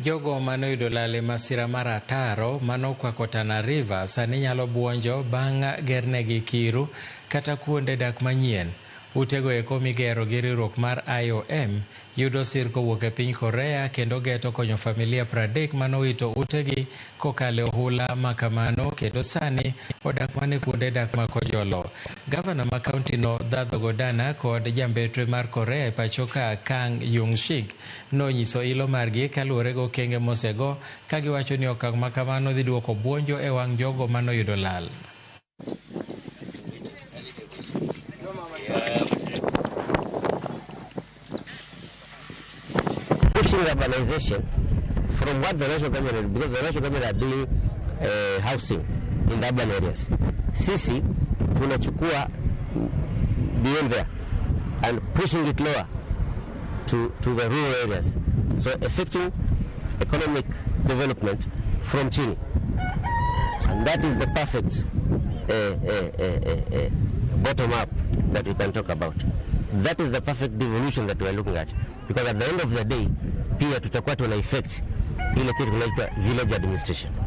Jogo manoyudo lal e masira mar ataro manokwako Tana River sani nyalo buonjo bang' gernegi kiru kata kuonde dak manyien. Utego eko migero gi riwruok mar IOM yudo sir kowuok e piny Korea kendo geto konyo familia 30 manowito utegi kokalo ohula makamano kendo sani odak mane kuonde dak makojolo. Gavana ma kaunti no Dhadho Godana kod jambetre mar Korea e pachoka Kang Yung-shik nonyiso ilo margi kaluwore go kenge mosego kagiwacho ni okang' makamano dhi duoko buonjo e wang' jogo manoyudo lal. Pushing urbanization from what the national government, because the national government are doing housing in the urban areas. Sisi tunachukua beyond there and pushing it lower to the rural areas, so affecting economic development from Chini. And that is the perfect bottom up that we can talk about. That is the perfect devolution that we are looking at, because at the end of the day pia tutakuwa tuna effect ile kitu tunaita village administration.